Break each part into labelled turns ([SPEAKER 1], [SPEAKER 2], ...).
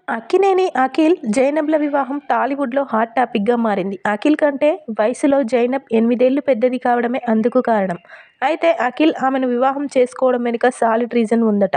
[SPEAKER 1] అక్కినేని అఖిల్, జైనబ్‌ల వివాహం టాలీవుడ్‌లో హాట్ టాపిక్‌గా మారింది. అఖిల్ కంటే వయసులో జైనబ్ 8 ఏళ్లు పెద్దది కావడమే అందుకు కారణం. అయితే అఖిల్ ఆమెను వివాహం చేసుకోవడం వెనుక సాలిడ్ రీజన్ ఉందట.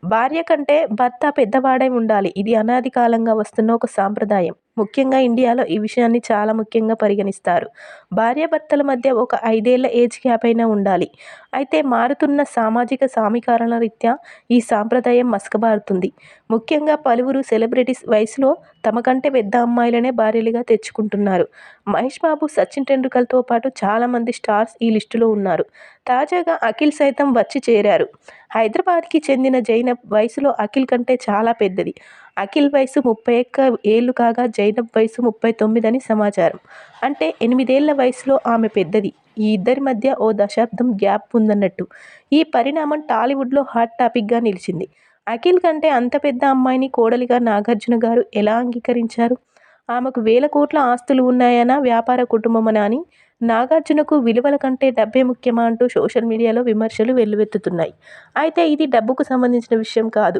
[SPEAKER 1] భార్య కంటే భర్త పెద్దవాడై ఉండాలి. ఇది అనాది కాలంగా వస్తున్న ఒక సాంప్రదాయం. ముఖ్యంగా ఇండియాలో ఈ విషయాన్ని చాలా ముఖ్యంగా పరిగణిస్తారు. భార్యాభర్తల మధ్య ఒక 5 ఏళ్ల ఏజ్ గ్యాప్ అయినా ఉండాలి. అయితే మారుతున్న సామాజిక సమీకరణల రీత్యా ఈ సాంప్రదాయం మసకబారుతుంది. ముఖ్యంగా పలువురు సెలబ్రిటీస్ వయసులో తమ కంటే పెద్ద అమ్మాయిలనే భార్యలుగా తెచ్చుకుంటున్నారు. మహేష్ బాబు, సచిన్ టెండూల్కర్‌తో పాటు చాలామంది స్టార్స్ ఈ లిస్టులో ఉన్నారు. తాజాగా అఖిల్ సైతం వచ్చి చేరారు. హైదరాబాద్‌కి చెందిన జైనబ్ వయసులో అఖిల్ కంటే చాలా పెద్దది. అఖిల్ వయసు 31 ఏళ్లు కాగా జైనబ్ వయసు 39 అని సమాచారం. అంటే 8 ఏళ్ల వయసులో ఆమె పెద్దది. ఈ ఇద్దరి మధ్య ఓ దశాబ్దం గ్యాప్ ఉందన్నట్టు. ఈ పరిణామం టాలీవుడ్‌లో హాట్ టాపిక్‌గా నిలిచింది. అఖిల్ కంటే అంత పెద్ద అమ్మాయిని కోడలిగా నాగార్జున గారు ఎలా అంగీకరించారు? ఆమెకు వేల కోట్ల ఆస్తులు ఉన్నాయనా, వ్యాపార కుటుంబమనా అని. నాగార్జునకు విలువల కంటే డబ్బే ముఖ్యమా అంటూ సోషల్ మీడియాలో విమర్శలు వెల్లువెత్తుతున్నాయి. అయితే ఇది డబ్బుకు సంబంధించిన విషయం కాదు.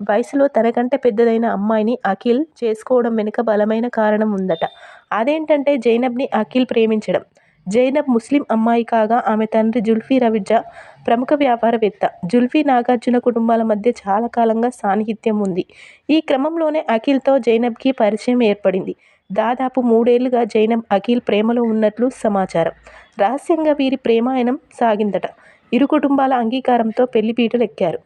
[SPEAKER 1] వయసులో తనకంటే పెద్దదైన అమ్మాయిని అఖిల్ చేసుకోవడం వెనుక బలమైన కారణం ఉందట. అదేంటంటే జైనబ్‌ని అఖిల్ ప్రేమించడం. జైనబ్ ముస్లిం అమ్మాయి కాగా ఆమె తండ్రి జుల్ఫీ రవిజా ప్రముఖ వ్యాపారవేత్త. జుల్ఫీ, నాగార్జున కుటుంబాల మధ్య చాలా కాలంగా సాన్నిహిత్యం ఉంది. ఈ క్రమంలోనే అఖిల్‌తో జైనబ్‌కి పరిచయం ఏర్పడింది. దాదాపు 3 ఏళ్లుగా జైనబ్, అఖిల్ ప్రేమలో ఉన్నట్లు సమాచారం. రహస్యంగా వీరి ప్రేమాయణం సాగిందట. ఇరు కుటుంబాల అంగీకారంతో పెళ్లిపీటలెక్కారు.